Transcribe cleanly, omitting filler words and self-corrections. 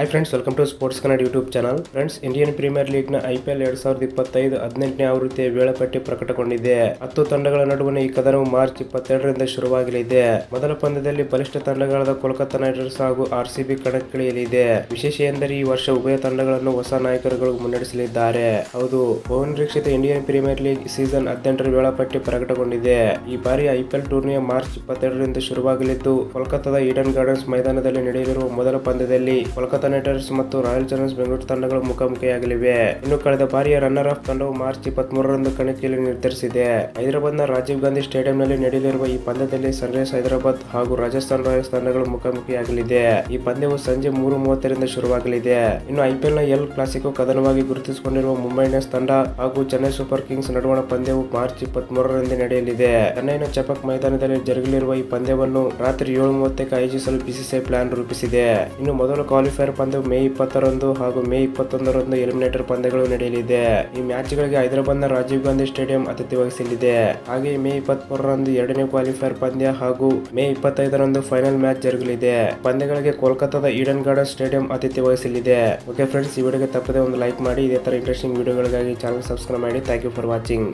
Hi friends, welcome to sports Kannada YouTube channel. Friends, Indian premier ಲೀಗ್ನ IPL 2025-18ನೇ ಆವೃತ್ತಿಯ ವೇಳಾಪಟ್ಟಿ ಪ್ರಕಟಗೊಂಡಿದೆ. 10 ತಂಡಗಳ ನಡುವಿನ ಈ ಕದನವು ಮಾರ್ಚ್ 22ರಿಂದ ಶುರುವಾಗಲಿದೆ. ಮೊದಲ ಪಂದ್ಯದಲ್ಲಿ ಬಲಿಷ್ಠ ತಂಡಗಳಾದ ಕೋಲ್ಕತಾ ನೈಟ್ ರೈಡರ್ಸ್ ಹಾಗೂ RCB ಕಣಕ್ಕಿಳಿಯಲಿದೆ. ವಿಶೇಷ ಎಂದರೆ ಈ ವರ್ಷ ಉಭಯ ತಂಡಗಳನ್ನು ಹೊಸ ನಾಯಕರುಗಳು ಮುನ್ನಡೆಸಲಿದ್ದಾರೆ. ಹೌದು, ಬಹುನಿರೀಕ್ಷಿತ ಇಂಡಿಯನ್ ಪ್ರೀಮಿಯರ್ ಲೀಗ್ ಸೀಸನ್ 18ರ ವೇಳಾಪಟ್ಟಿ ಪ್ರಕಟಗೊಂಡಿದೆ. ಈ ಬಾರಿ IPL ಟೂರ್ನಿಯ ಮಾರ್ಚ್ 22ರಿಂದ ಶುರುವಾಗಲಿದ್ದು, ಕೋಲ್ಕತಾದ ಈಡನ್ ಗಾರ್ಡನ್ಸ್ ಮೈದಾನದಲ್ಲಿ ನಡೆಯಲಿರುವ ಮೊದಲ ಪಂದ್ಯದಲ್ಲಿ ಕೋಲ್ಕತಾ ನೈಟ್ ರೈಡರ್ಸ್ ಮತ್ತು ರಾಯಲ್ ಚಾಲೆಂಜರ್ಸ್ ಬೆಂಗಳೂರು ತಂಡಗಳು ಮುಖಾಮುಖಿಯಾಗಲಿವೆ. ಇನ್ನು ಕಳೆದ ಬಾರಿಯ ರನ್ನರ್ ಅಪ್ ತಂಡವು ಮಾರ್ಚ್ 23ರಂದು ಕಣಕ್ಕಿಳಿಯಲು ನಿರ್ಧರಿಸಿದೆ. ಹೈದರಾಬಾದ್ನ ರಾಜೀವ್ ಗಾಂಧಿ ಸ್ಟೇಡಿಯಂನಲ್ಲಿ ನಡೆಯಲಿರುವ ಈ ಪಂದ್ಯದಲ್ಲಿ ಸನ್ರೈಸರ್ಸ್ ಹೈದರಾಬಾದ್ ಹಾಗೂ ರಾಜಸ್ಥಾನ್ ರಾಯಲ್ಸ್ ತಂಡಗಳು ಮುಖಾಮುಖಿಯಾಗಲಿದೆ. ಈ ಪಂದ್ಯವು ಸಂಜೆ 3:30ರಿಂದ ಶುರುವಾಗಲಿದೆ. ಇನ್ನು IPLನ ಎಲ್ ಕ್ಲಾಸಿಕೋ ಕದನವಾಗಿ ಗುರುತಿಸಿಕೊಂಡಿರುವ ಮುಂಬೈ ಇಂಡಿಯನ್ಸ್ ತಂಡ ಹಾಗೂ ಚೆನ್ನೈ ಸೂಪರ್ ಕಿಂಗ್ಸ್ ನಡುವಣ ಪಂದ್ಯವು ಮಾರ್ಚ್ 23ರಂದು ನಡೆಯಲಿದೆ. ಚೆನ್ನೈನ ಚಪಕ್ ಮೈದಾನದಲ್ಲಿ ಜರುಗಲಿರುವ ಈ ಪಂದ್ಯವನ್ನು ರಾತ್ರಿ 7:30ಕ್ಕೆ ಆಯೋಜಿಸಲು BCCI ಪ್ಲಾನ್ ರೂಪಿಸಿದೆ. ಇನ್ನು ಮೊದಲ ಕ್ವಾಲಿಫೈಯರ್ ಪಂದ್ಯವು ಮೇ 20ರಂದು ಹಾಗೂ ಮೇ 21ರಂದು ಎಲಿಮಿನೇಟರ್ ಪಂದ್ಯಗಳು ನಡೆಯಲಿದೆ. ಈ ಮ್ಯಾಚ್ಗಳಿಗೆ ಹೈದರಾಬಾದ್ನ ರಾಜೀವ್ ಗಾಂಧಿ ಸ್ಟೇಡಿಯಂ ಆತಿಥ್ಯ ವಹಿಸಲಿದೆ. ಹಾಗೆ ಮೇ 23ರಂದು ಎರಡನೇ ಕ್ವಾಲಿಫೈಯರ್ ಪಂದ್ಯ ಹಾಗೂ ಮೇ 25ರಂದು ಫೈನಲ್ ಮ್ಯಾಚ್ ಜರುಗಲಿದೆ. ಪಂದ್ಯಗಳಿಗೆ ಕೋಲ್ಕತಾದ ಈಡನ್ ಗಾರ್ಡನ್ಸ್ ಸ್ಟೇಡಿಯಂ ಆತಿಥ್ಯ ವಹಿಸಲಿದೆ. ಓಕೆ ಫ್ರೆಂಡ್ಸ್, ಈ ವಿಡಿಯೋಗೆ ತಪ್ಪದೆ ಒಂದು ಲೈಕ್ ಮಾಡಿ. ಇದೇ ತರ ಇಂಟ್ರೆಸ್ಟಿಂಗ್ ವಿಡಿಯೋಗಳಿಗಾಗಿ ಚಾನಲ್ ಸಬ್ಸ್ಕ್ರೈಬ್ ಮಾಡಿ. Thank you for watching.